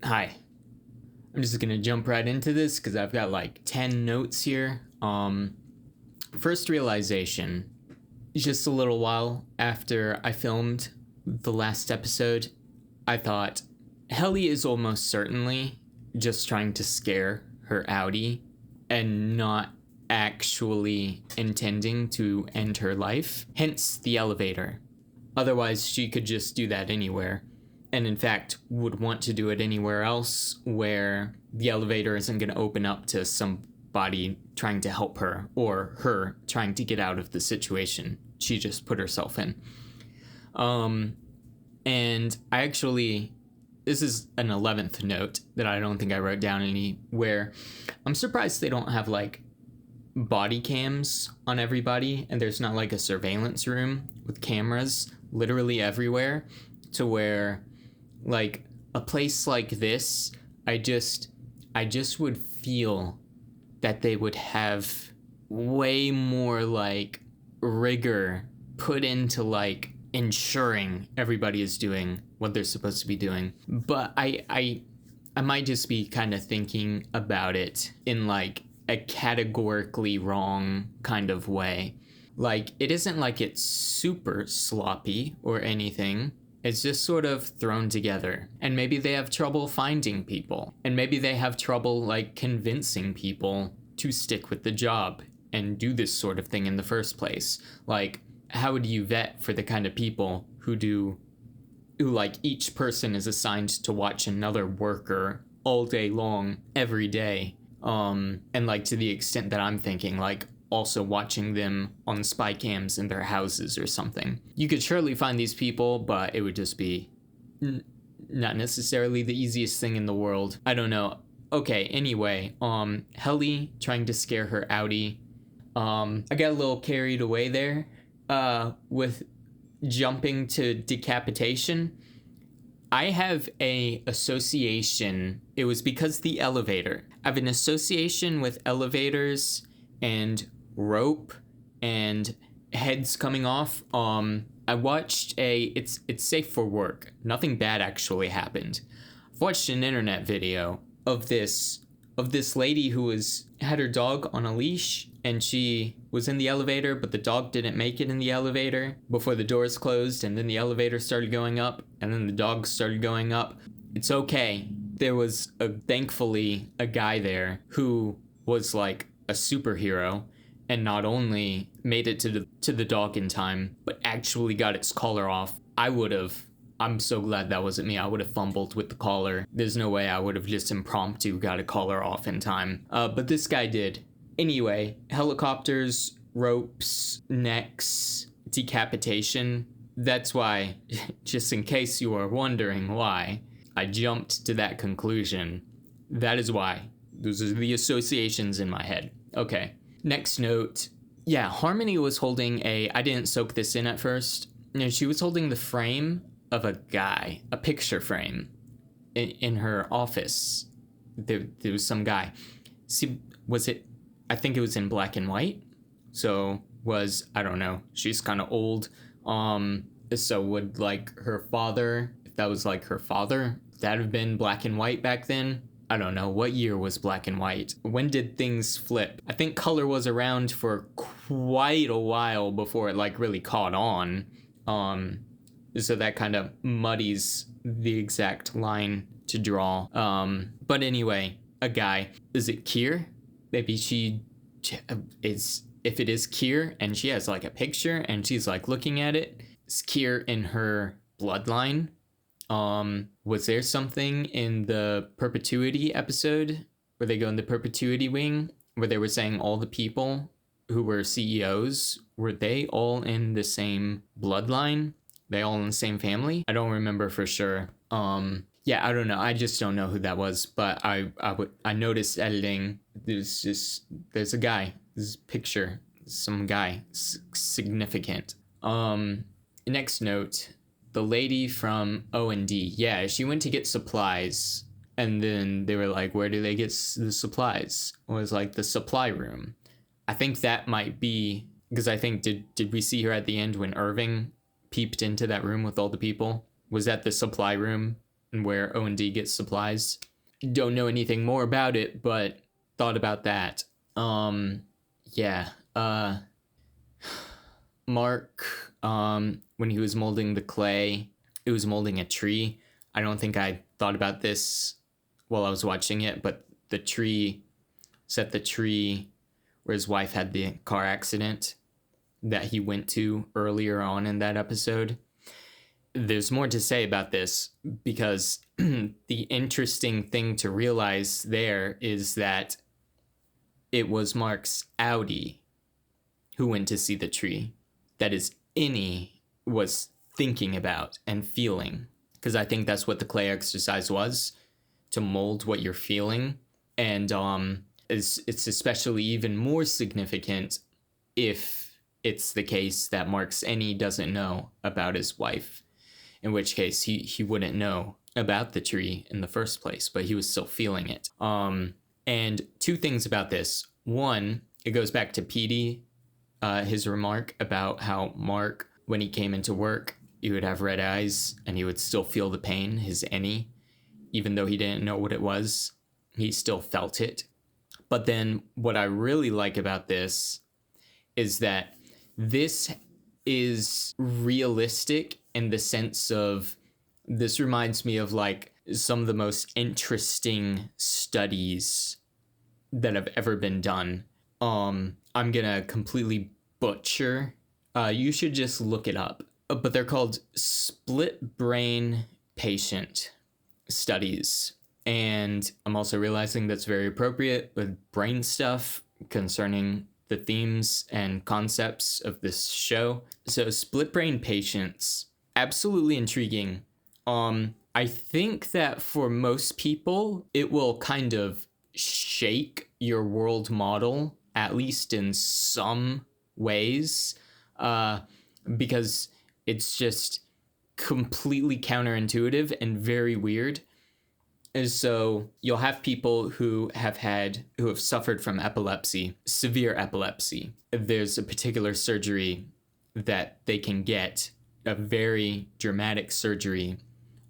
Hi. I'm just gonna jump right into this because I've got like 10 notes here. First realization, just a little while after I filmed the last episode, I thought, Helly is almost certainly just trying to scare her outie and not actually intending to end her life, hence the elevator. Otherwise, she could just do that anywhere, and in fact would want to do it anywhere else where the elevator isn't going to open up to somebody trying to help her or her trying to get out of the situation she just put herself in. And I actually, this is an 11th note that I don't think I wrote down anywhere. I'm surprised they don't have like body cams on everybody and there's not like a surveillance room with cameras literally everywhere, to where like a place like this, I just would feel that they would have way more like rigor put into like ensuring everybody is doing what they're supposed to be doing. But I might just be kind of thinking about it in like a categorically wrong kind of way. Like, it isn't like it's super sloppy or anything. It's just sort of thrown together. And maybe they have trouble finding people. And maybe they have trouble like convincing people to stick with the job and do this sort of thing in the first place. Like, how would you vet for the kind of people who like each person is assigned to watch another worker all day long, every day? And like to the extent that I'm thinking, like also watching them on spy cams in their houses or something. You could surely find these people, but it would just be not necessarily the easiest thing in the world. I don't know. Okay, anyway, Helly trying to scare her outie. I got a little carried away there, with jumping to decapitation. I have a association. It was because the elevator. I have an association with elevators and rope and heads coming off. I watched it's safe for work. Nothing bad actually happened. I've watched an internet video of this lady who had her dog on a leash, and she was in the elevator, but the dog didn't make it in the elevator before the doors closed, and then the elevator started going up, and then the dog started going up. It's okay. There was thankfully a guy there who was like a superhero, and not only made it to the dog in time, but actually got its collar off. I'm so glad that wasn't me. I would have fumbled with the collar. There's no way I would have just impromptu got a collar off in time. But this guy did. Anyway, helicopters, ropes, necks, decapitation. That's why, just in case you are wondering why, I jumped to that conclusion. That is why. Those are the associations in my head. Okay. Next note. Yeah, Harmony was holding I didn't soak this in at first. She was holding the frame of a guy, a picture frame, in her office. There was some guy. See, I think it was in black and white. So I don't know, she's kind of old. So would like her father, if that was like her father, that have been black and white back then? I don't know, what year was black and white? When did things flip? I think color was around for quite a while before it like really caught on. So that kind of muddies the exact line to draw. But anyway, a guy. Is it Kier? Maybe she is. If it is Kier and she has like a picture and she's like looking at it, is Kier in her bloodline? Was there something in the Perpetuity episode where they go in the Perpetuity wing where they were saying all the people who were CEOs, were they all in the same bloodline? They all in the same family? I don't remember for sure. Yeah, I don't know. I just don't know who that was. But I noticed editing. There's a guy. This picture. Some guy. Significant. Next note. The lady from O&D. Yeah, she went to get supplies. And then they were like, where do they get the supplies? It was like the supply room. I think that might be... Because I think, did we see her at the end when Irving peeped into that room with all the people? Was that the supply room and where O&D gets supplies. Don't know anything more about it, but thought about that. Yeah. Mark, when he was molding the clay, it was molding a tree. I don't think I thought about this while I was watching it, but the tree where his wife had the car accident that he went to earlier on in that episode. There's more to say about this, because the interesting thing to realize there is that it was Mark's Audi who went to see the tree. That is, Innie was thinking about and feeling. Because I think that's what the clay exercise was, to mold what you're feeling. And it's especially even more significant if it's the case that Mark's Innie doesn't know about his wife. In which case, he wouldn't know about the tree in the first place, but he was still feeling it. And two things about this. One, it goes back to Petey, his remark about how Mark, when he came into work, he would have red eyes and he would still feel the pain, his Innie. Even though he didn't know what it was, he still felt it. But then what I really like about this is that this is realistic in the sense of, this reminds me of like some of the most interesting studies that have ever been done. I'm gonna completely butcher. You should just look it up. But they're called split brain patient studies. And I'm also realizing that's very appropriate with brain stuff concerning the themes and concepts of this show. So split brain patients, absolutely intriguing. I think that for most people, it will kind of shake your world model, at least in some ways, because it's just completely counterintuitive and very weird. And so you'll have people who have suffered from epilepsy, severe epilepsy. There's a particular surgery that they can get, a very dramatic surgery,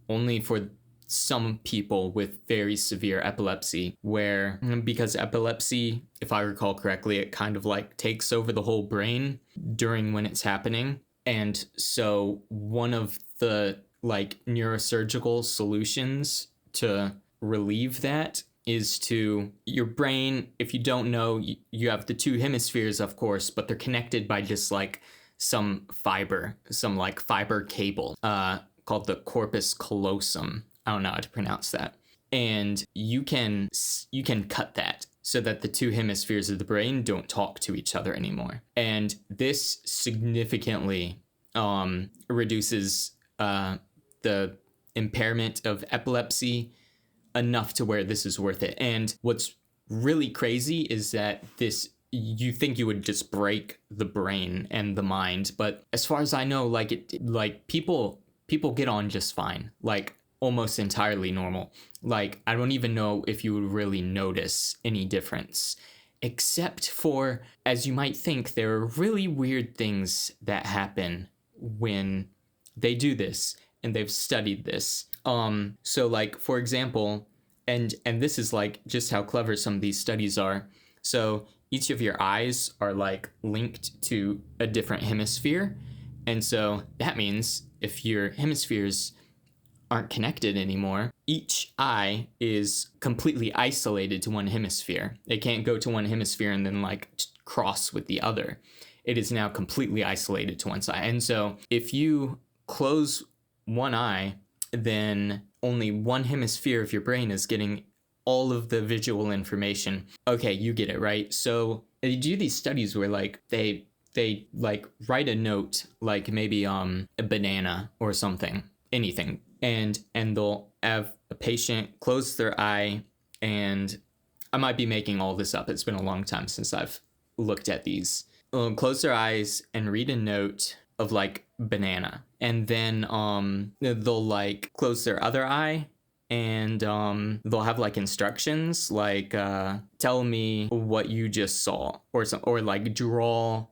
only for some people with very severe epilepsy, where, because epilepsy, if I recall correctly, it kind of like takes over the whole brain during when it's happening. And so one of the like neurosurgical solutions to relieve that is to your brain. If you don't know, you have the two hemispheres, of course, but they're connected by just like some fiber cable, called the corpus callosum. I don't know how to pronounce that. And you can cut that so that the two hemispheres of the brain don't talk to each other anymore. And this significantly reduces the impairment of epilepsy enough to where this is worth it. And what's really crazy is that you think you would just break the brain and the mind, but as far as I know, people get on just fine, like almost entirely normal. Like, I don't even know if you would really notice any difference, except for, as you might think, there are really weird things that happen when they do this, and they've studied this. So like, for example, and this is like just how clever some of these studies are. So each of your eyes are like linked to a different hemisphere. And so that means if your hemispheres aren't connected anymore, each eye is completely isolated to one hemisphere. It can't go to one hemisphere and then like cross with the other. It is now completely isolated to one side. And so if you close one eye, then only one hemisphere of your brain is getting all of the visual information. Okay, you get it, right? So they do these studies where like they like write a note, like maybe a banana or something, anything, and they'll have a patient close their eye, and I might be making all this up. It's been a long time since I've looked at these. They'll close their eyes and read a note of like banana, and then they'll like close their other eye, and they'll have like instructions like tell me what you just saw, or like draw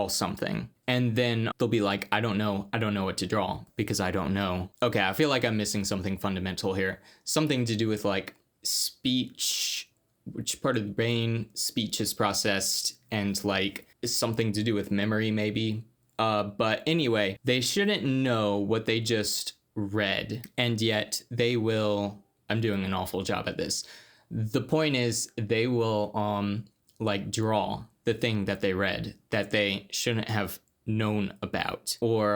something. And then they'll be like, I don't know what to draw because I don't know. Okay, I feel like I'm missing something fundamental here. Something to do with like speech, which part of the brain speech is processed, and like something to do with memory maybe. But anyway, they shouldn't know what they just read, and yet they will. I'm doing an awful job at this. The point is, they will like draw the thing that they read that they shouldn't have known about, or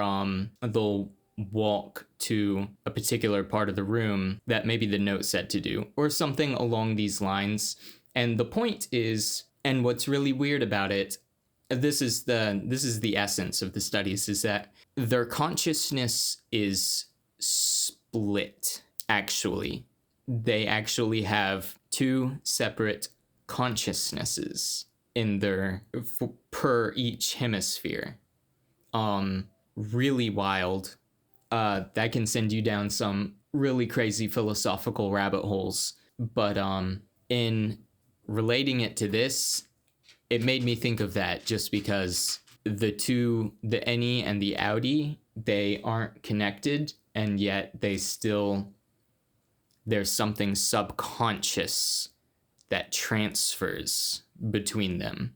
they'll walk to a particular part of the room that maybe the note said to do, or something along these lines. And the point is, and what's really weird about it, this is the essence of the studies, is that their consciousness is split. Actually, they actually have two separate consciousnesses in their per each hemisphere. Really wild. That can send you down some really crazy philosophical rabbit holes. But in relating it to this, it made me think of that, just because the two, the Eni and the Audi, they aren't connected, and yet there's something subconscious that transfers between them.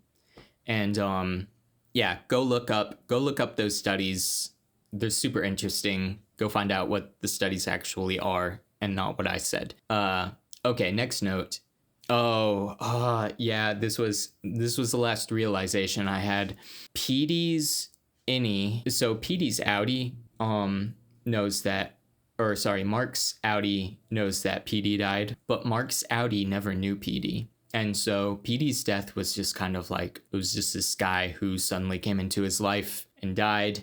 And yeah, go look up those studies. They're super interesting. Go find out what the studies actually are and not what I said. Okay, next note. Yeah, this was the last realization I had. Petey's Innie. So Petey's Audi knows that, or sorry, Mark's Audi knows that Petey died, but Mark's Audi never knew Petey. And so Petey's death was just kind of like, it was just this guy who suddenly came into his life and died.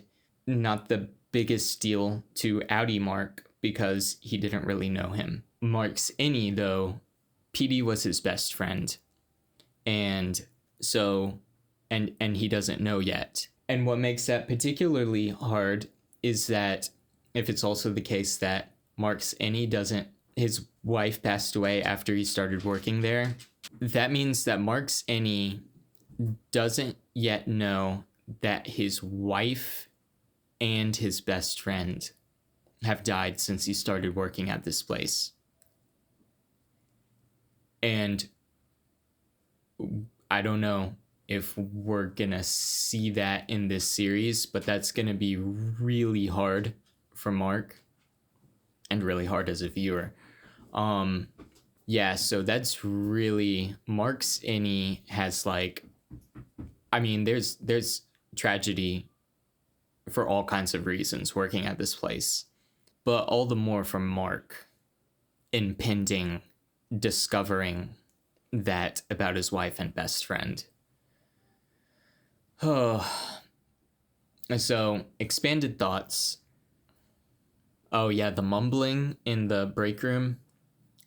Not the biggest deal to Audi Mark, because he didn't really know him. Mark's Innie, though, Petey was his best friend. And so, and he doesn't know yet. And what makes that particularly hard is that if it's also the case that Mark's Innie his wife passed away after he started working there, that means that Mark's Innie doesn't yet know that his wife and his best friend have died since he started working at this place. And I don't know if we're gonna see that in this series, but that's gonna be really hard for Mark, and really hard as a viewer. Yeah, so that's really, Mark's Innie has like, I mean, there's tragedy for all kinds of reasons working at this place, but all the more from Mark impending, discovering that about his wife and best friend. Oh, so expanded thoughts. Oh yeah, the mumbling in the break room.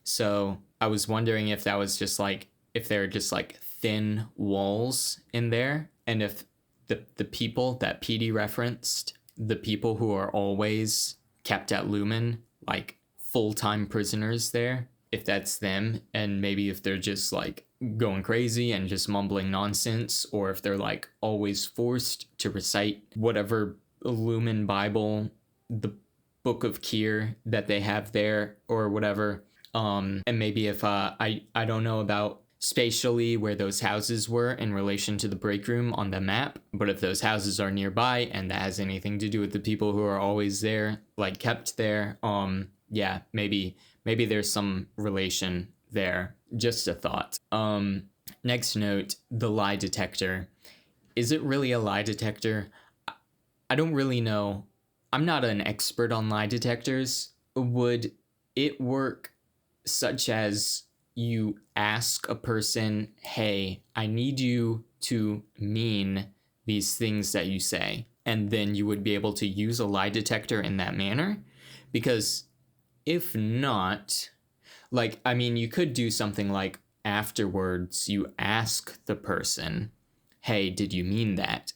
So I was wondering if that was just like, if there are just like thin walls in there, and if the people that Petey referenced, the people who are always kept at Lumen, like full-time prisoners there, if that's them, and maybe if they're just like going crazy and just mumbling nonsense, or if they're like always forced to recite whatever Lumen Bible, the Book of Kier that they have there or whatever. And maybe if I don't know about spatially where those houses were in relation to the break room on the map, but if those houses are nearby and that has anything to do with the people who are always there, like kept there, yeah, maybe there's some relation there. Just a thought. Next note, the lie detector. Is it really a lie detector? I don't really know. I'm not an expert on lie detectors. Would it work such as you ask a person, hey, I need you to mean these things that you say, and then you would be able to use a lie detector in that manner? Because if not, like, I mean, you could do something like afterwards you ask the person, hey, did you mean that?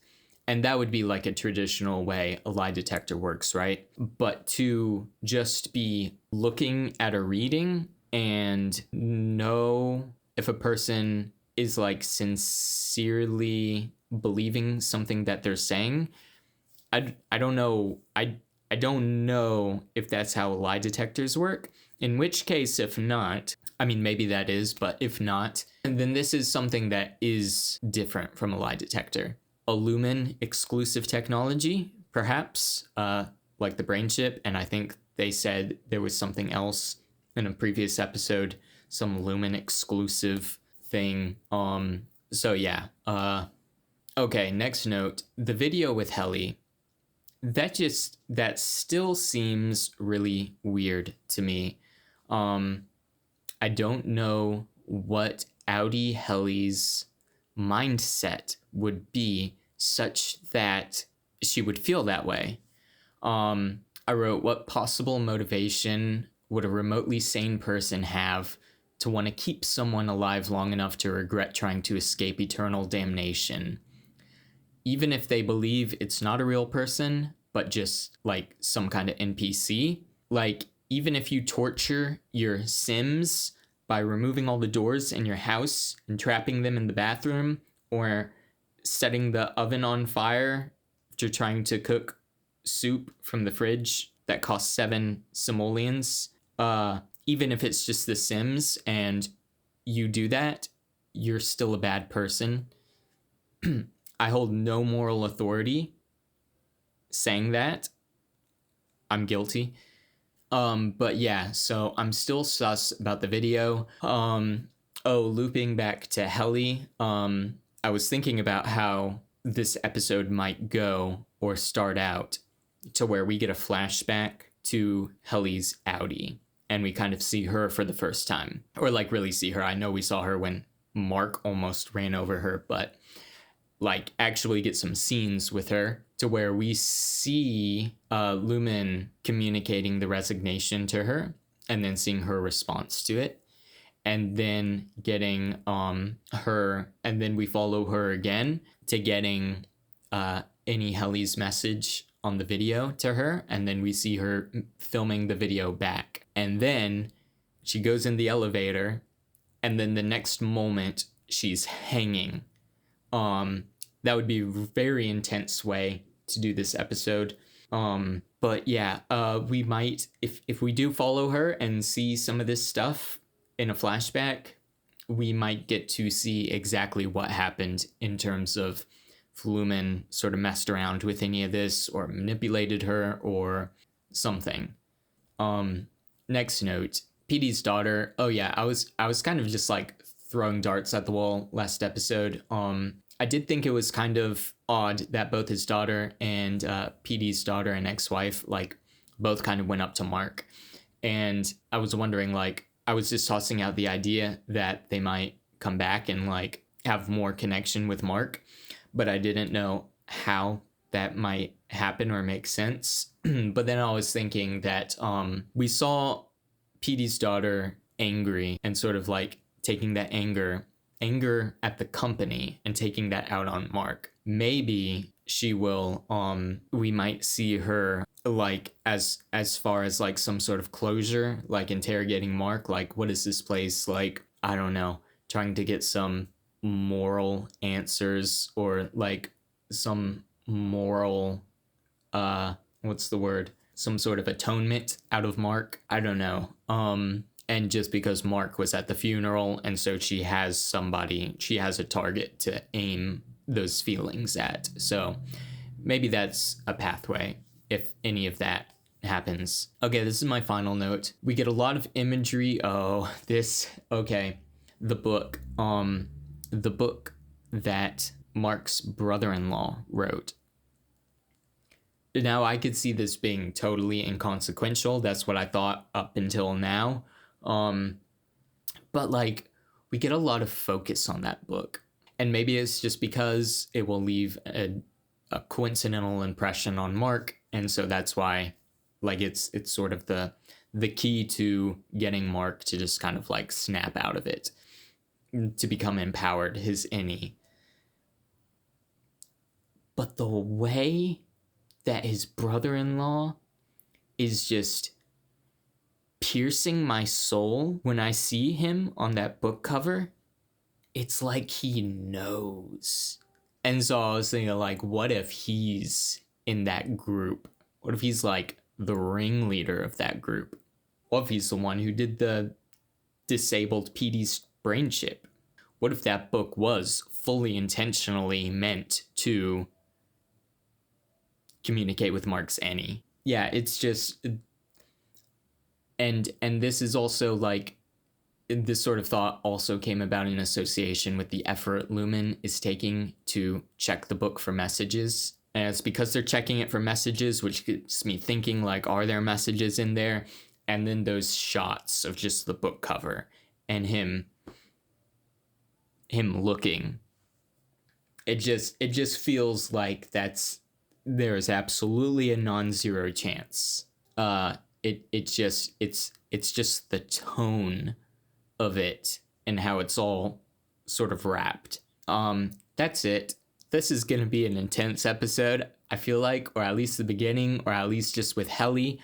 And that would be like a traditional way a lie detector works, right? But to just be looking at a reading and know if a person is like sincerely believing something that they're saying, I don't know. I don't know if that's how lie detectors work. In which case, if not, I mean, maybe that is, but if not, then this is something that is different from a lie detector. A Lumen exclusive technology, perhaps, like the brain chip. And I think they said there was something else in a previous episode, some Lumen exclusive thing. So yeah. Okay, next note. The video with Helly. That still seems really weird to me. I don't know what Audi Helly's mindset would be such that she would feel that way. I wrote, what possible motivation would a remotely sane person have to want to keep someone alive long enough to regret trying to escape eternal damnation? Even if they believe it's not a real person, but just like some kind of NPC, like even if you torture your Sims by removing all the doors in your house and trapping them in the bathroom, or setting the oven on fire if you're trying to cook soup from the fridge that costs 7 simoleons, even if it's just the Sims and you do that, you're still a bad person. I hold no moral authority saying that. I'm guilty. But yeah, so I'm still sus about the video. Looping back to Helly, I was thinking about how this episode might go or start out to where we get a flashback to Helly's Audi and we kind of see her for the first time, or like really see her. I know we saw her when Mark almost ran over her, but like actually get some scenes with her to where we see Lumen communicating the resignation to her and then seeing her response to it, and then getting her, and then we follow her again to getting any Helly's message on the video to her, and then we see her filming the video back, and then she goes in the elevator, and then the next moment she's hanging. That would be a very intense way to do this episode. But yeah, we might, if we do follow her and see some of this stuff in a flashback, we might get to see exactly what happened in terms of if Lumen sort of messed around with any of this or manipulated her or something. Next note, PD's daughter. Oh yeah, I was kind of just like throwing darts at the wall last episode. I did think it was kind of odd that both his daughter and PD's daughter and ex-wife like both kind of went up to Mark, and I was wondering, like, I was just tossing out the idea that they might come back and like have more connection with Mark, but I didn't know how that might happen or make sense. But then I was thinking that we saw PD's daughter angry and sort of like taking that anger at the company and taking that out on Mark. Maybe she will we might see her like as far as like some sort of closure, like interrogating Mark, like what is this place like, I don't know, trying to get some moral answers or like some moral what's the word, some sort of atonement out of Mark, I don't know. And just because Mark was at the funeral, and so she has a target to aim those feelings at. So maybe that's a pathway if any of that happens. Okay, this is my final note. We get a lot of imagery. The book that Mark's brother-in-law wrote. Now, I could see this being totally inconsequential. That's what I thought up until now. But like, we get a lot of focus on that book, and maybe it's just because it will leave a coincidental impression on Mark, and so that's why, like, it's sort of the key to getting Mark to just kind of like snap out of it, to become empowered, his innie. But the way that his brother-in-law is just piercing my soul when I see him on that book cover, it's like he knows. And so I was thinking, like, what if he's in that group? What if he's like the ringleader of that group? What if he's the one who did the disabled PD's brain chip? What if that book was fully intentionally meant to communicate with Mark's Annie? Yeah, it's just, and this is also like, this sort of thought also came about in association with the effort Lumen is taking to check the book for messages. And it's because they're checking it for messages, which gets me thinking, like, are there messages in there? And then those shots of just the book cover and him looking. It just feels like there is absolutely a non-zero chance. It's just the tone of it and how it's all sort of wrapped. That's it. This is gonna be an intense episode, I feel like, or at least the beginning, or at least just with Helly.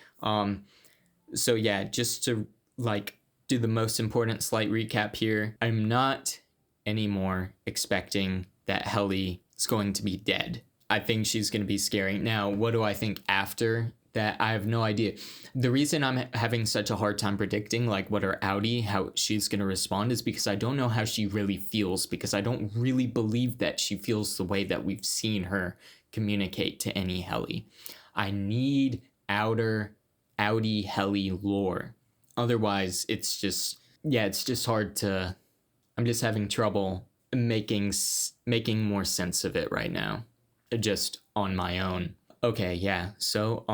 So yeah, just to like do the most important slight recap here, I'm not anymore expecting that Helly is going to be dead. I think she's going to be scary. Now, what do I think after that? I have no idea. The reason I'm having such a hard time predicting like what her outie, how she's going to respond, is because I don't know how she really feels, because I don't really believe that she feels the way that we've seen her communicate to any Helly. I need outie Helly lore. Otherwise, it's just hard to, I'm just having trouble making more sense of it right now, just on my own. Okay, yeah, so,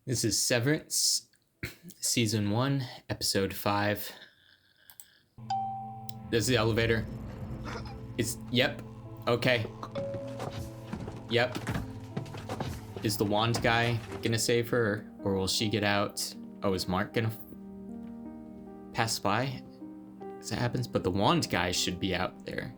this is Severance, Season 1, Episode 5. There's the elevator. Yep, okay. Yep. Is the wand guy gonna save her, or will she get out? Oh, is Mark gonna pass by as that happens? But the wand guy should be out there.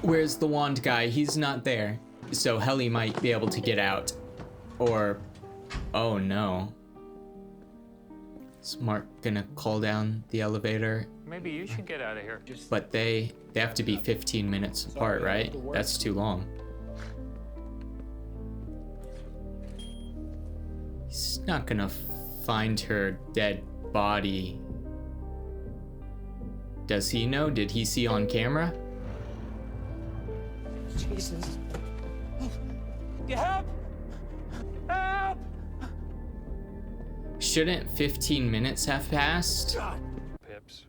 Where's the wand guy? He's not there. So Helly might be able to get out. Or, oh no. Is Mark gonna call down the elevator? Maybe you should get out of here. But they have to be 15 minutes apart, right? That's too long. He's not gonna find her dead body. Does he know? Did he see on camera? Jesus. Help! Help! Shouldn't 15 minutes have passed? Pips.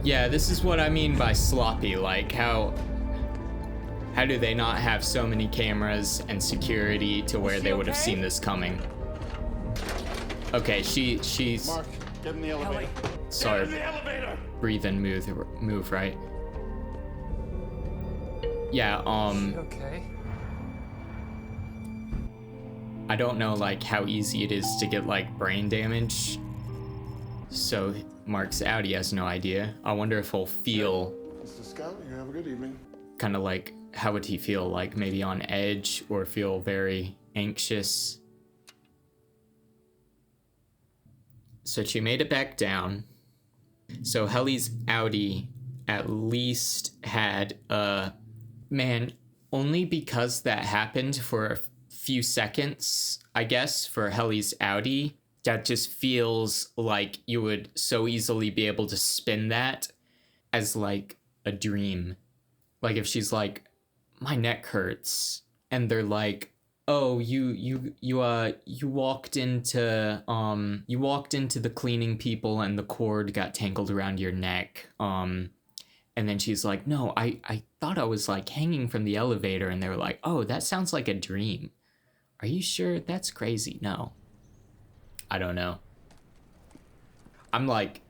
Yeah, this is what I mean by sloppy. Like, how do they not have so many cameras and security to where they would have seen this coming? Okay, she's Mark, get in the elevator. sorry. Get in the elevator. Breathe and move, right? Yeah, Okay. I don't know like how easy it is to get like brain damage. So Mark's out, he has no idea. I wonder if he'll feel Mr. Scout, you have a good evening. kind of like, how would he feel? Like maybe on edge, or feel very anxious. So she made it back down. So Helly's outie at least had man, only because that happened for a few seconds, I guess, for Helly's outie, that just feels like you would so easily be able to spin that as like a dream. Like if she's like, my neck hurts, and they're like, oh, you walked into the cleaning people and the cord got tangled around your neck. And then she's like, no, I thought I was like hanging from the elevator, and they were like, oh, that sounds like a dream. Are you sure? That's crazy. No. I don't know. I'm like,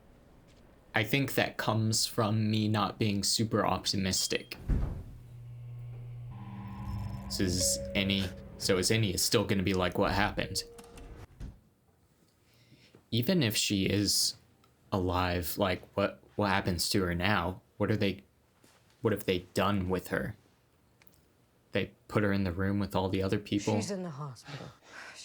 I think that comes from me not being super optimistic. So is Annie still gonna be like, what happened? Even if she is alive, like what happens to her now? What have they done with her? They put her in the room with all the other people. She's in the hospital.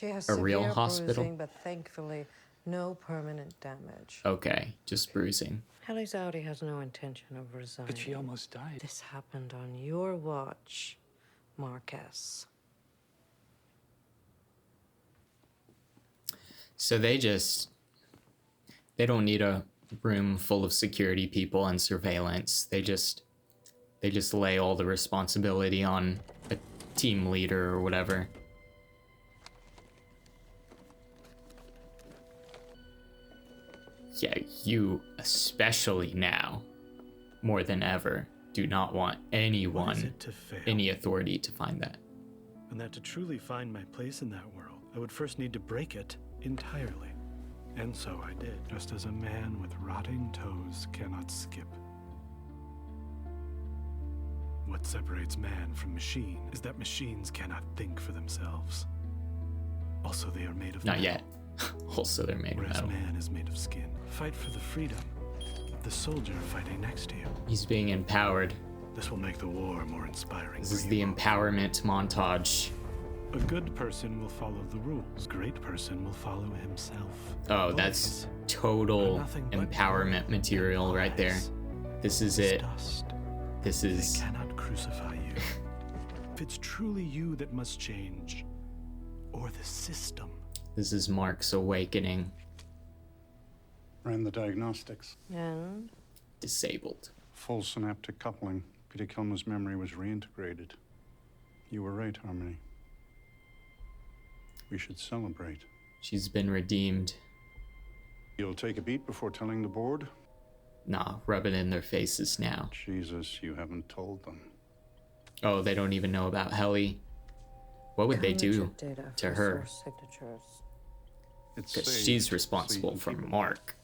She has A real severe hospital? bruising, but thankfully no permanent damage. Okay, just bruising. Helly's Audi has no intention of resigning. But she almost died. This happened on your watch, Marquez. So they don't need a room full of security people and surveillance. They just lay all the responsibility on a team leader or whatever. Yeah, you especially now, more than ever, do not want What is anyone, it to fail? any authority to find that. And that to truly find my place in that world, I would first need to break it entirely. And so I did, just as a man with rotting toes cannot skip. What separates man from machine is that machines cannot think for themselves. Also, they are made of Not metal, yet. Also, they're made of whereas metal. man is made of skin. Fight for the freedom of the soldier fighting next to you. He's being empowered. This will make the war more inspiring. This for is you the both. empowerment montage. A good person will follow the rules. A great person will follow himself. Oh, that's Boys total are nothing but empowerment material right there. lies. This is It's it. dust. This They is cannot crucify you. If it's truly you that must change, or the system. Mark's awakening. Ran the diagnostics. And Disabled. Full synaptic coupling. Peter Kilmer's memory was reintegrated. You were right, Harmony. We should celebrate. She's been redeemed. You'll take a beat before telling the board? Nah, rub it in their faces now. Jesus, you haven't told them. Oh, they don't even know about Helly. What would they do biometric data to for her? source signatures. It's Because saved, she's so you responsible can for keep it. Mark.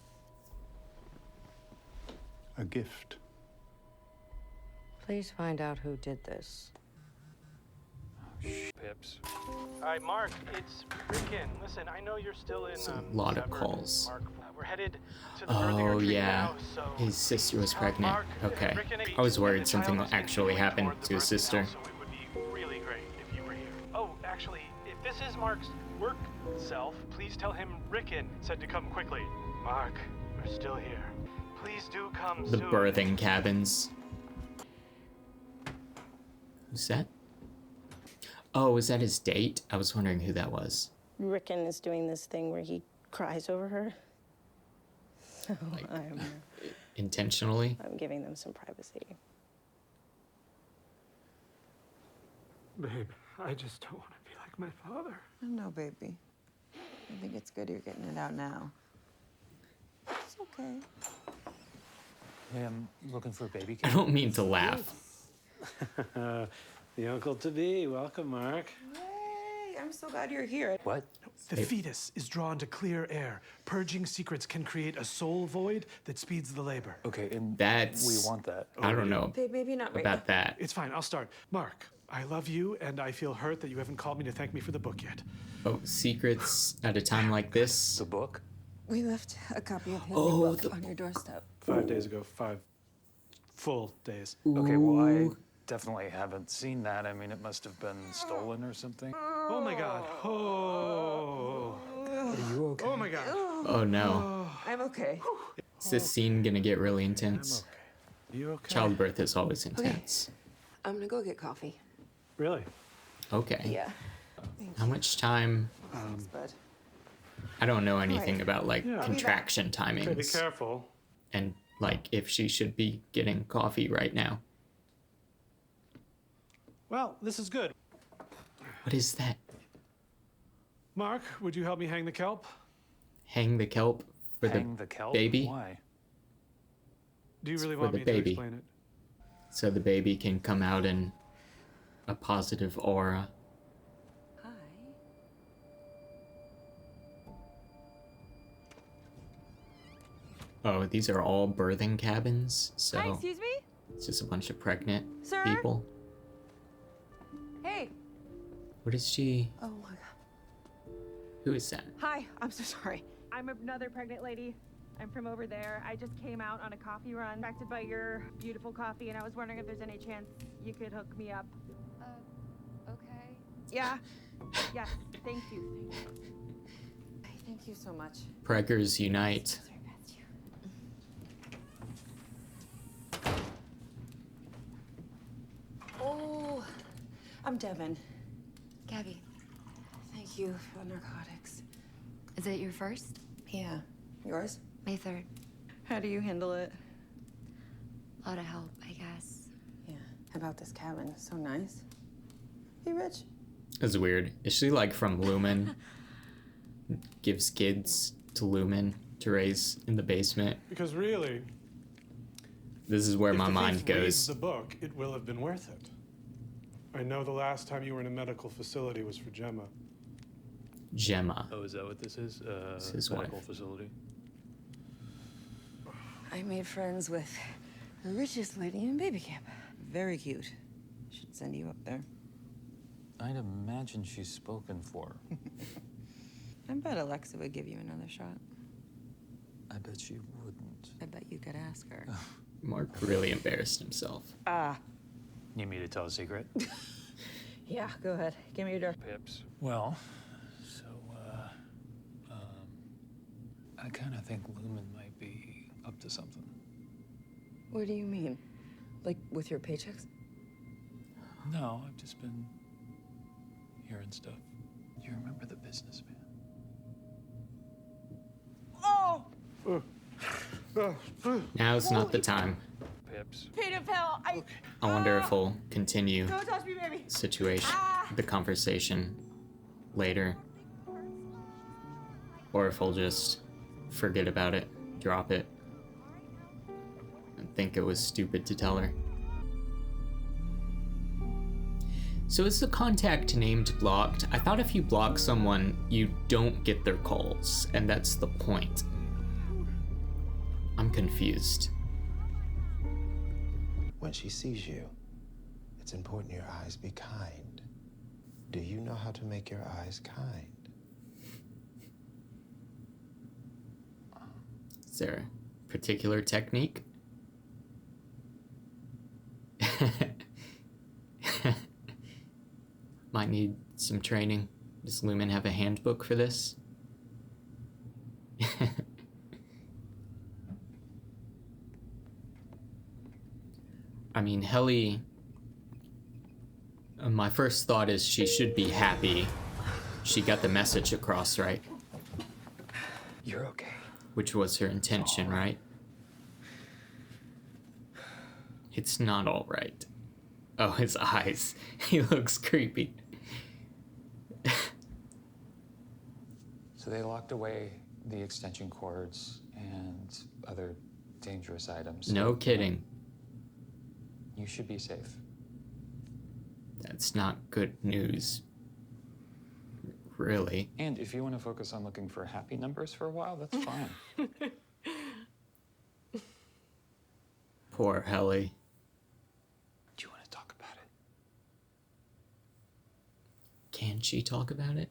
A gift. Please find out who did this. Pips. All right, Mark, it's Rickon. Listen, I know you're still in. It's a lot of Severance, calls. Mark, we're headed to the birthing Oh, retreat yeah. now, so His sister was pregnant. Mark, Okay. Rickon, I was the worried child something is actually continuing happened toward the to his birthing sister. now, so it would be really great if you were here. Oh, actually, if this is Mark's work self, please tell him Rickon said to come quickly. Mark, we're still here. Please do come The soon. birthing cabins. Who's that? Oh, is that his date? I was wondering who that was. Rickon is doing this thing where he cries over her. So Intentionally? I'm giving them some privacy. Babe, I just don't want to be like my father. No, baby. I think it's good you're getting it out now. It's okay. Hey, I'm looking for a baby I don't mean to laugh. The uncle-to-be. Welcome, Mark. Yay! I'm so glad you're here. What? The fetus is drawn to clear air. Purging secrets can create a soul void that speeds the labor. Okay, and That's... we want that. I don't know Babe, maybe not right about that. It's fine, I'll start. Mark, I love you, and I feel hurt that you haven't called me to thank me for the book yet. Oh, secrets at a time like this? The book? We left a copy of his Oh, book on your doorstep. 5 days ago, 5 full days. Okay, well, I definitely haven't seen that. I mean, it must have been stolen or something. Oh my God. Oh. Are you okay? Oh my God. Oh no. I'm okay. Is this scene gonna get really intense? You okay? Childbirth is always intense. I'm gonna go get coffee. Really? Okay. Yeah. How much time? Thanks, bud. I don't know anything about like Yeah. contraction Okay, be timings careful. and like if she should be getting coffee right now. Well, this is good. What is that? Mark, would you help me hang the kelp? Hang the kelp for Hang the kelp? baby? Why? Do you really for want the me baby. to explain it? so the baby can come out in a positive aura. Hi. Oh, these are all birthing cabins, so Hi, excuse me? it's just a bunch of pregnant Sir? people. Hey. What is she? Oh my God. Who is that? Hi, I'm so sorry. I'm another pregnant lady. I'm from over there. I just came out on a coffee run, attracted by your beautiful coffee, and I was wondering if there's any chance you could hook me up. Okay. Yeah. Yes. Thank you. Thank you so much. Preggers unite. Oh, I'm Devin. Gabby. Thank you for narcotics. Is it your first? Yeah. Yours? My third. How do you handle it? A lot of help, I guess. Yeah. How about this cabin? So nice. You rich? It's weird. Is she like from Lumen? Gives kids to Lumen to raise in the basement. Because really, This is where if my the mind thief reads goes. the book, it will have been worth it. I know the last time you were in a medical facility was for Gemma. Gemma. Oh, is that what this is? It's his Medical wife. facility? I made friends with the richest lady in baby camp. Very cute. Should send you up there. I'd imagine she's spoken for. I bet Alexa would give you another shot. I bet she wouldn't. I bet you could ask her. Mark really embarrassed himself. Need me to tell a secret? Yeah, go ahead. Give me your door. Pips. Well, so, I kind of think Lumen might be up to something. What do you mean? Like with your paychecks? No, I've just been hearing stuff. You remember the businessman? Oh! Now's not the time. Pips. Peter Pill, I wonder if he'll continue don't touch me, baby. situation, the conversation later. Or if he'll just forget about it, drop it, and think it was stupid to tell her. So is the contact named blocked? I thought if you block someone, you don't get their calls, and that's the point. I'm confused. When she sees you, it's important your eyes be kind. Do you know how to make your eyes kind? Is there a particular technique? Might need some training. Does Lumen have a handbook for this? I mean, Helly... my first thought is she should be happy. She got the message across, right? You're okay. Which was her intention, right? It's not all right. Oh, his eyes. He looks creepy. So they locked away the extension cords and other dangerous items. No kidding. You should be safe. That's not good news. Really. And if you want to focus on looking for happy numbers for a while, that's fine. Poor Helly. Do you want to talk about it? Can she talk about it?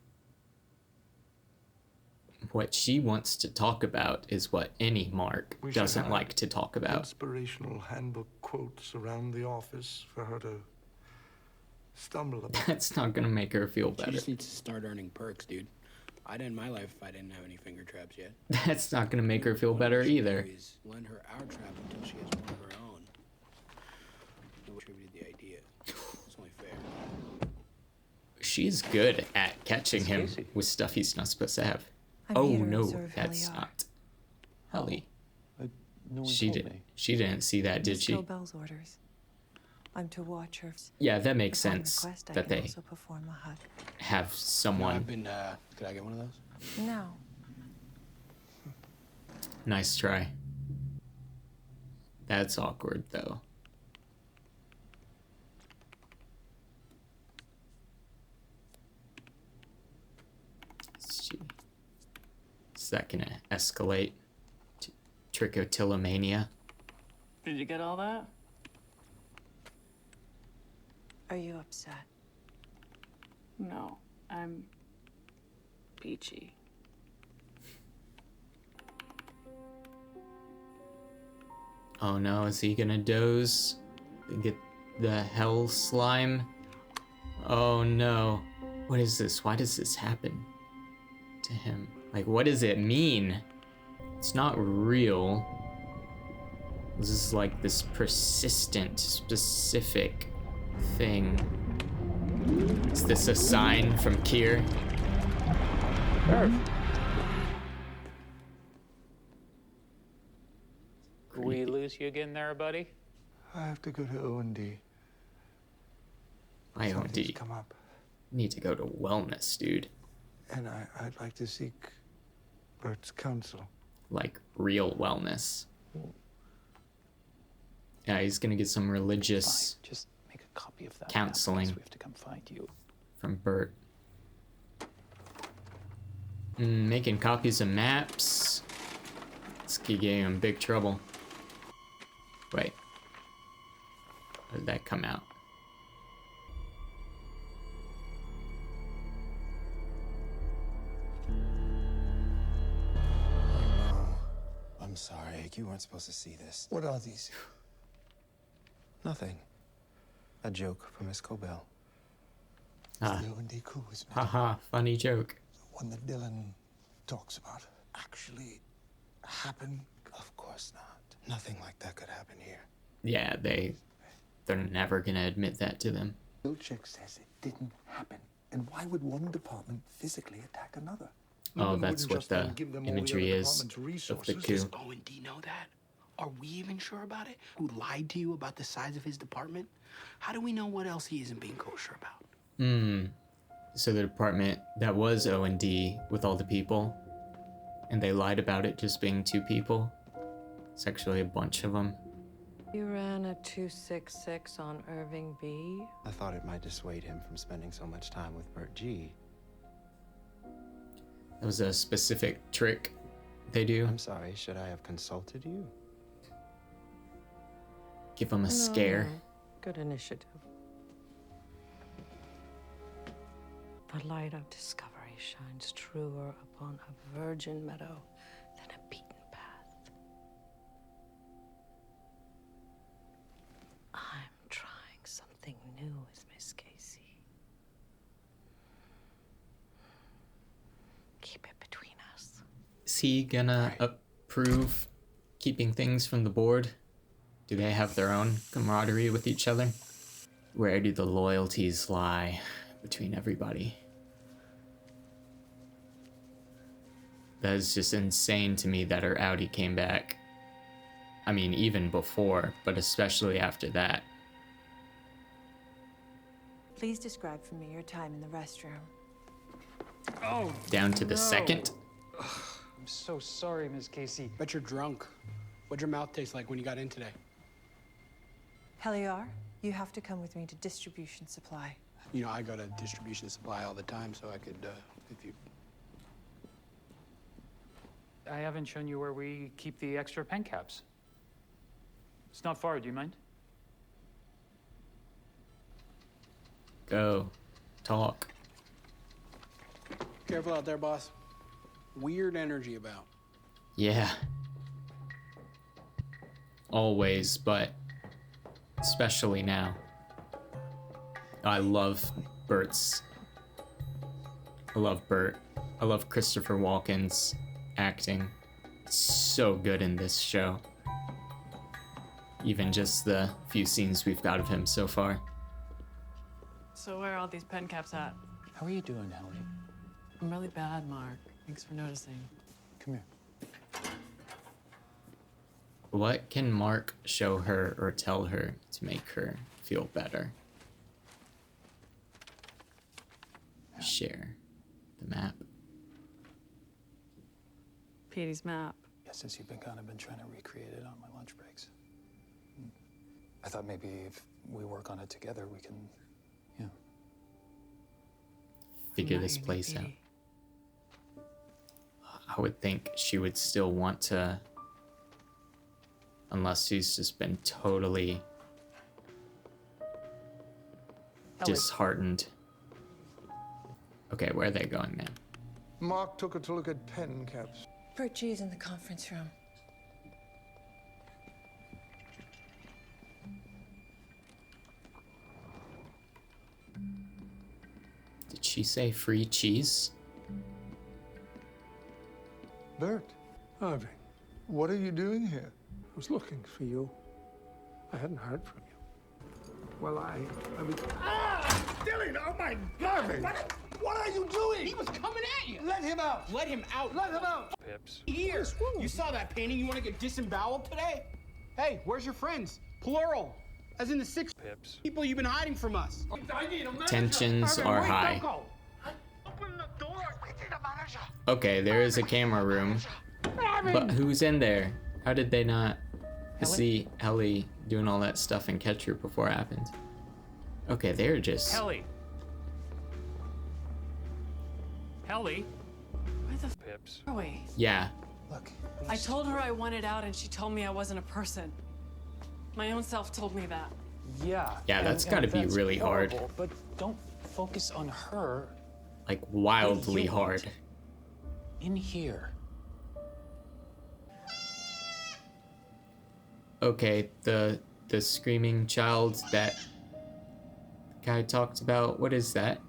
What she wants to talk about is what any Mark We should doesn't have like to talk about. Inspirational handbook quotes around the office for her to stumble upon. That's not gonna make her feel She better. just needs to start earning perks, dude. I'd end my life if I didn't have any finger traps yet. That's not gonna make her feel better either. Always lend her our trap until she has one of her own. Who attributed the idea? It's only fair. She's good at catching him with stuff he's not supposed to have. Oh no, that's not Helly. No one She told did. me. She didn't see that, did she? Bell's orders. I'm to watch her. Yeah, that makes Upon sense request, I that can they also perform a hug. have No, someone. I've been, could I get one of those? No. Nice try. That's awkward though. Is that gonna escalate to trichotillomania? Did you get all that? Are you upset? No, I'm peachy. Oh no, is he gonna doze? Get the hell slime? Oh no. What is this? Why does this happen to him? Like, what does it mean? It's not real. This is like this persistent, specific thing. Is this a sign from Kier? We lose you again there, buddy? I have to go to O&D. I Something's come up. Need to go to wellness, dude. And I'd like to seek Bert's counsel. Like real wellness. Yeah, he's gonna get some religious Fine. Just make a copy of that. counseling We have to come find you. from Bert. Making copies of maps. This kid getting in big trouble. Wait. How did that come out? I'm sorry, you weren't supposed to see this. What are these? Nothing. A joke from Miss Cobell. Ah. The O&D coup, isn't it? Haha, funny joke. The one that Dylan talks about actually happened? Of course not. Nothing like that could happen here. Yeah, they're never gonna admit that to them. Milchek says it didn't happen. And why would one department physically attack another? Oh, that's what the imagery is of the coup. Does O&D know that? Are we even sure about it? Who lied to you about the size of his department? How do we know what else he isn't being kosher about? So the department that was O&D with all the people, and they lied about it just being 2 people. It's actually a bunch of them. You ran a 266 on Irving B. I thought it might dissuade him from spending so much time with Bert G. That was a specific trick they do. I'm sorry, should I have consulted you? Give them a scare. No. Good initiative. The light of discovery shines truer upon a virgin meadow than a beaten path. I'm trying something new with Miss Casey. Keep it between us. Is he gonna approve keeping things from the board? Do they have their own camaraderie with each other? Where do the loyalties lie between everybody? That is just insane to me that her Audi came back. I mean, even before, but especially after that. Please describe for me your time in the restroom. Oh, Down to the second? I'm so sorry, Miss Casey. Bet you're drunk. What'd your mouth taste like when you got in today? Heliar, you have to come with me to distribution supply. You know, I go to distribution supply all the time, so I could, if you... I haven't shown you where we keep the extra pen caps. It's not far, do you mind? Go. Talk. Careful out there, boss. Weird energy about. Yeah. Always, but especially now. I love Bert's. I love Bert. I love Christopher Walken's acting. It's so good in this show. Even just the few scenes we've got of him so far. So where are all these pen caps at? How are you doing, Ellie? I'm really bad, Mark. Thanks for noticing. Come here. What can Mark show her or tell her to make her feel better? Share the map. Petey's map. Yeah, since you've been trying to recreate it on my lunch breaks. I thought maybe if we work on it together, we can, figure this place out. I would think she would still want to, unless she's just been totally disheartened. Okay, where are they going, man? Mark took her to look at pen caps. Bert G is in the conference room. Did she she say free cheese? Bert. Harvey, What are you doing here? I was looking for you. I hadn't heard from you. Well, I was... Ah! Dylan, oh my God! Harvey! What are you doing? He was coming at you. Let him out! Let him out. Let him out! Pips. Here. You saw that painting? You want to get disemboweled today? Hey, where's your friends? Plural. As in the 6 Pips. People you've been hiding from us. Tensions are high. Okay, there is a camera room. But who's in there? How did they not see Ellie doing all that stuff and catch her before it happened? Okay, they're just... Ellie. Ellie. Where the Pips. are we? Yeah. Look. I told her I wanted out and she told me I wasn't a person. My own self told me that. Yeah. Yeah, that's gotta be that's really hard. horrible, but don't focus on her. Like, wildly hard. In here. Okay, the screaming child that guy talked about, what is that?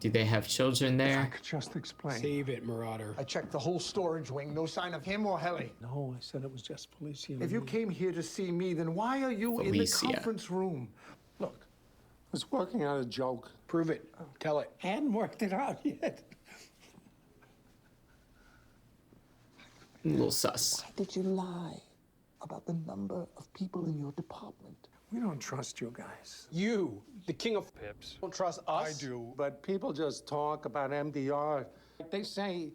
Do they have children I there? could just explain. Save it, Marauder. I checked the whole storage wing. No sign of him or Helly. No, I said it was just Felicia. If you came here to see me, then why are you in the Felicia. conference room? Look, I was working out a joke. Prove it. Tell it. I hadn't worked it out yet. A little sus. Why did you lie about the number of people in your department? We don't trust you guys. You, the king of Pips, don't trust us? I do. But people just talk about MDR. They say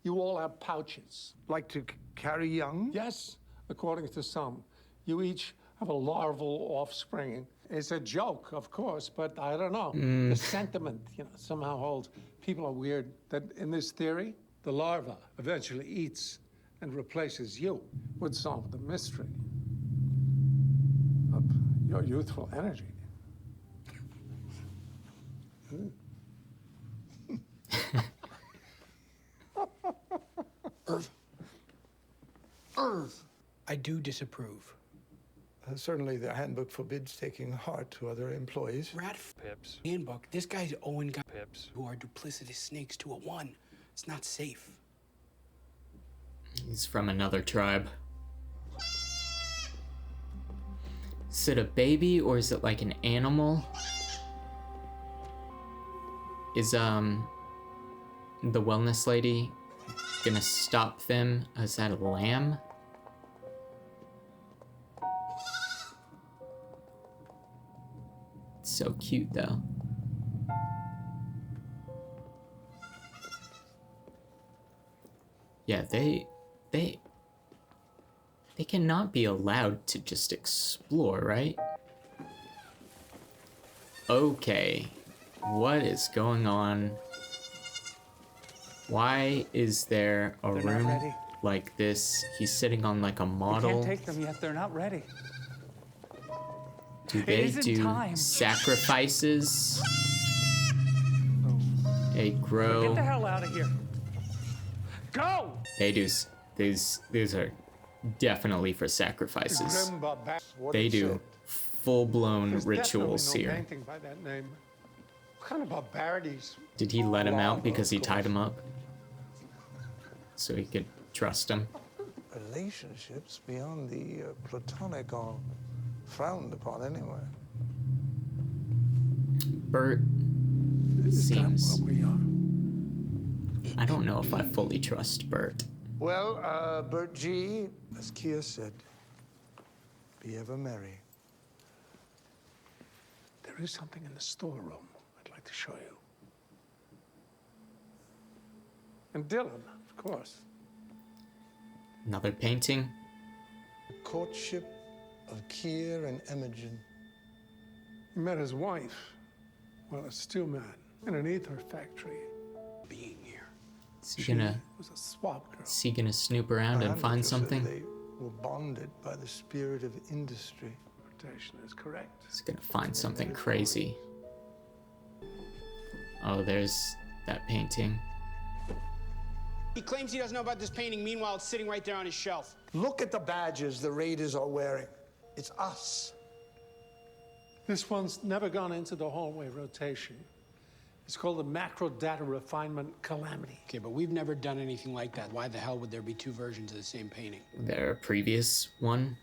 you all have pouches. Like to carry young? Yes, according to some. You each have a larval offspring. It's a joke, of course, but I don't know. The sentiment, somehow holds. People are weird that in this theory, the larva eventually eats and replaces you. Would solve the mystery of your youthful energy. Earth. I do disapprove. Certainly the handbook forbids taking heart to other employees. Rat Pips. Handbook. This guy's Owen got Pips, who are duplicitous snakes to a 1. It's not safe. He's from another tribe. Is it a baby or is it like an animal? Is the wellness lady gonna stop them? Is that a lamb? It's so cute though. Yeah, they cannot be allowed to just explore, right? Okay, what is going on? Why is there a They're not room ready. like this? He's sitting on like a We model. can't take them yet. They're not ready. Do It they isn't do time. sacrifices? They grow. Get the hell out of here. Go! They do. These are definitely for sacrifices. They do full-blown There's rituals definitely no here. painting by that name. What kind of barbarities? Did he let him out Lava, because he of tied course. him up? So he could trust him? Relationships beyond the platonic are frowned upon anyway. Bert seems... we are? I don't know if I fully trust Bert. Well, Bert G., as Kia said, be ever merry. There is something in the storeroom I'd like to show you. And Dylan, of course. Another painting? The courtship of Kier and Imogen. He met his wife, well, a steel man, in an ether factory. Being here. Is he gonna, was a swap girl. is he gonna snoop around and find something? They were bonded by the spirit of industry. Interpretation is correct. He's gonna find something crazy. Oh, there's that painting. He claims he doesn't know about this painting. Meanwhile, it's sitting right there on his shelf. Look at the badges the raiders are wearing. It's us. This one's never gone into the hallway rotation. It's called the Macro Data Refinement Calamity. Okay, but we've never done anything like that. Why the hell would there be two versions of the same painting? Their previous one,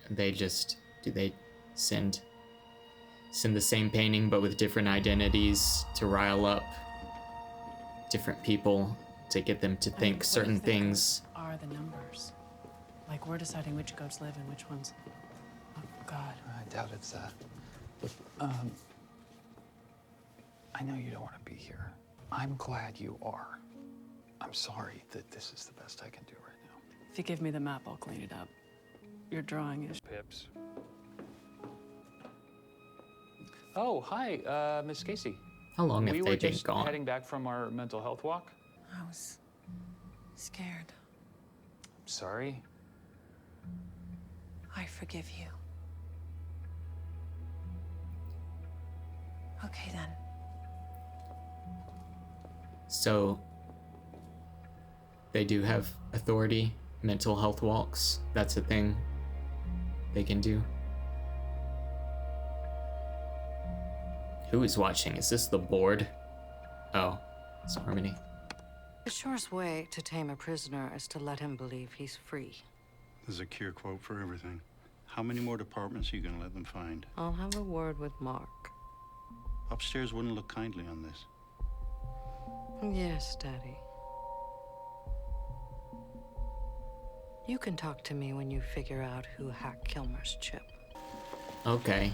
do they send the same painting but with different identities to rile up different people to get them to think certain things? Are the numbers? Like we're deciding which goats live and which ones. Oh God. I doubt it's that. Look, I know you don't want to be here. I'm glad you are. I'm sorry that this is the best I can do right now. If you give me the map, I'll clean it up. Your drawing is Pips. Oh, hi, Miss Casey. How long have we they were been just gone? heading back from our mental health walk. I was scared. Sorry. I forgive you. Okay, then. So they do have authority, mental health walks. That's a thing they can do. Who is watching? Is this the board? Oh, it's Harmony. The surest way to tame a prisoner is to let him believe he's free. There's a cure quote for everything. How many more departments are you gonna let them find? I'll have a word with Mark. Upstairs wouldn't look kindly on this. Yes, Daddy. You can talk to me when you figure out who hacked Kilmer's chip. Okay.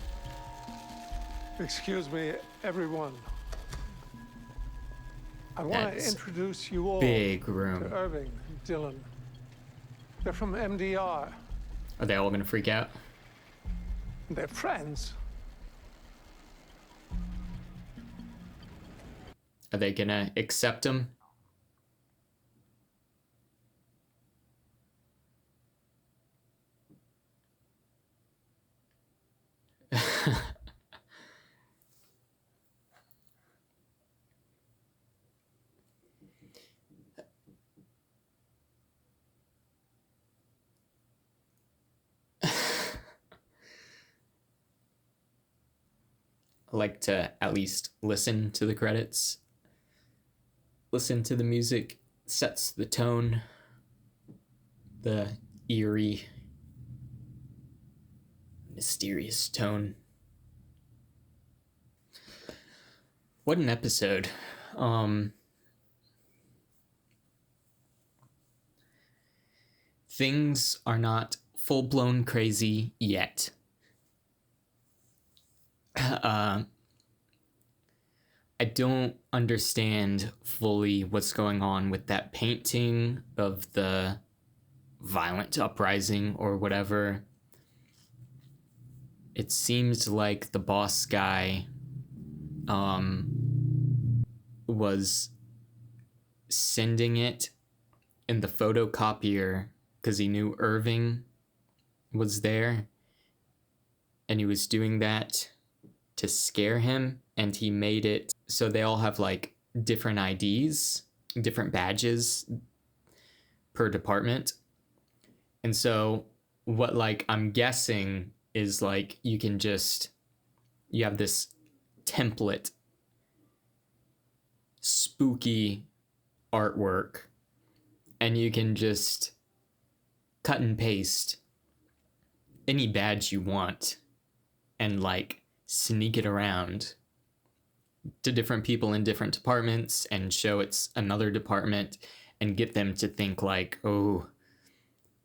Excuse me, everyone. I want to That's introduce you all big room. to Irving and Dylan. They're from MDR. Are they all gonna freak out? They're friends. Are they gonna accept him? I like to at least listen to the credits. Listen to the music, sets the tone, the eerie, mysterious tone. What an episode. Things are not full-blown crazy yet. I don't understand fully what's going on with that painting of the violent uprising or whatever. It seems like the boss guy was sending it in the photocopier because he knew Irving was there, and he was doing that to scare him, and he made it so they all have like different IDs, different badges per department. And so what like I'm guessing is like you have this template spooky artwork, and you can just cut and paste any badge you want and like sneak it around to different people in different departments and show it's another department and get them to think like, oh,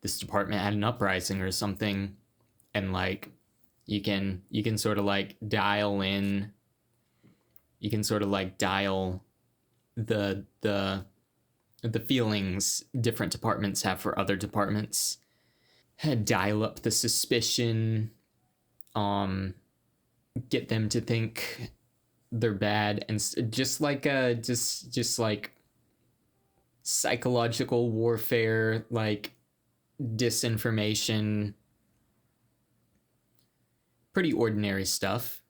this department had an uprising or something. And like you can sort of like dial in, you can sort of like dial the feelings different departments have for other departments, dial up the suspicion, get them to think they're bad, and just like psychological warfare, like disinformation, pretty ordinary stuff.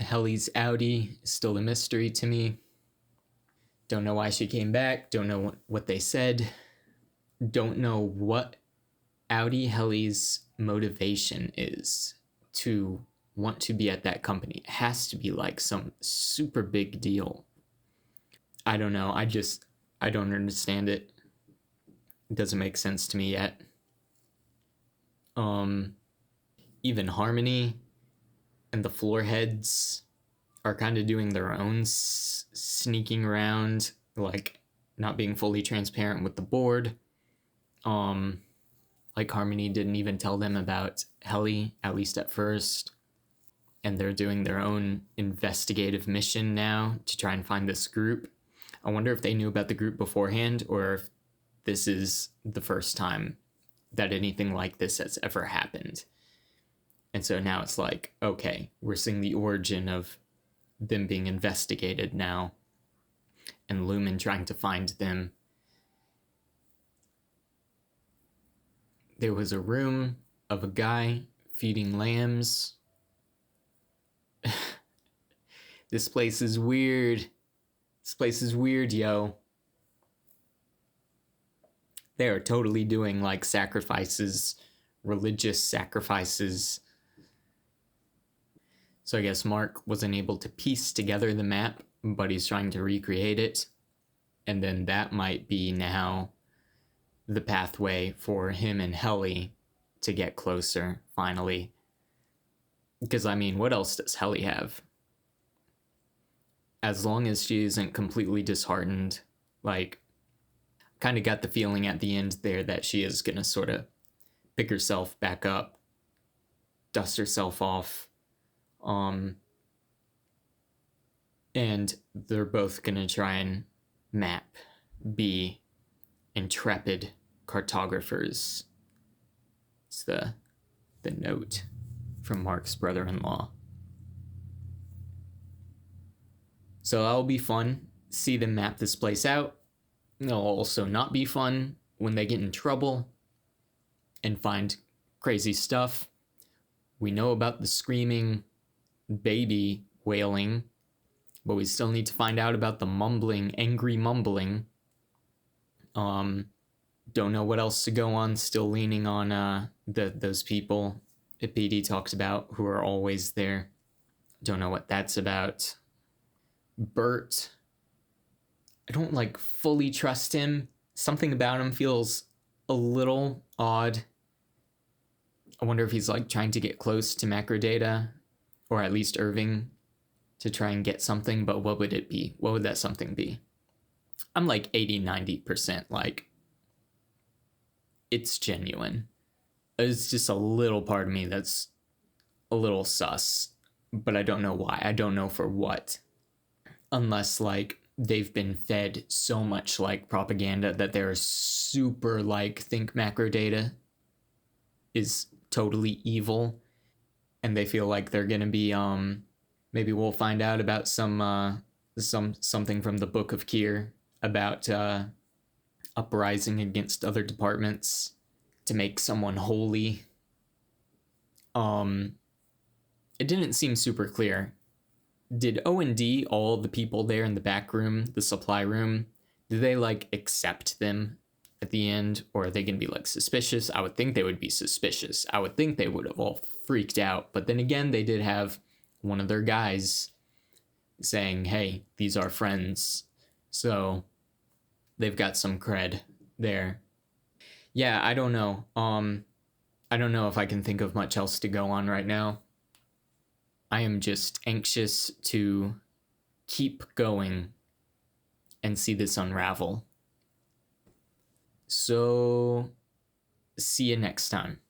Helly's Audi is still a mystery to me. Don't know why she came back. Don't know what they said. Don't know what Audi Helly's motivation is to want to be at that company? It has to be like some super big deal. I don't know. I don't understand it. It doesn't make sense to me yet. Even Harmony and the Floorheads are kind of doing their own sneaking around, like not being fully transparent with the board. Like Harmony didn't even tell them about Helly, at least at first. And they're doing their own investigative mission now to try and find this group. I wonder if they knew about the group beforehand, or if this is the first time that anything like this has ever happened. And so now it's like, okay, we're seeing the origin of them being investigated now, and Lumen trying to find them. There was a room of a guy feeding lambs. This place is weird. This place is weird, yo. They are totally doing like sacrifices, religious sacrifices. So I guess Mark wasn't able to piece together the map, but he's trying to recreate it. And then that might be now the pathway for him and Helly to get closer, finally. Because, I mean, what else does Helly have? As long as she isn't completely disheartened, like, kind of got the feeling at the end there that she is going to sort of pick herself back up, dust herself off, and they're both going to try and be intrepid cartographers. It's the note from Mark's brother-in-law. So that'll be fun. See them map this place out. It'll also not be fun when they get in trouble and find crazy stuff. We know about the screaming baby wailing, but we still need to find out about the mumbling, angry mumbling. Don't know what else to go on. Still leaning on those people that PD talked about who are always there. Don't know what that's about. Bert, I don't like fully trust him. Something about him feels a little odd. I wonder if he's like trying to get close to Macrodata, or at least Irving, to try and get something, but what would it be? What would that something be? I'm like 80-90% like, it's genuine. It's just a little part of me that's a little sus, but I don't know why. I don't know for what. Unless like they've been fed so much like propaganda that they're super like think Macrodata is totally evil, and they feel like they're gonna be maybe we'll find out about something from the Book of Kier about uprising against other departments to make someone holy. It didn't seem super clear. Did O&D, all the people there in the back room, the supply room, did they like accept them at the end, or are they gonna be like suspicious? I would think they would be suspicious. I would think they would have all freaked out, but then again, they did have one of their guys saying, hey, these are friends, so they've got some cred there. Yeah, I don't know. I don't know if I can think of much else to go on right now. I am just anxious to keep going and see this unravel. So, see you next time.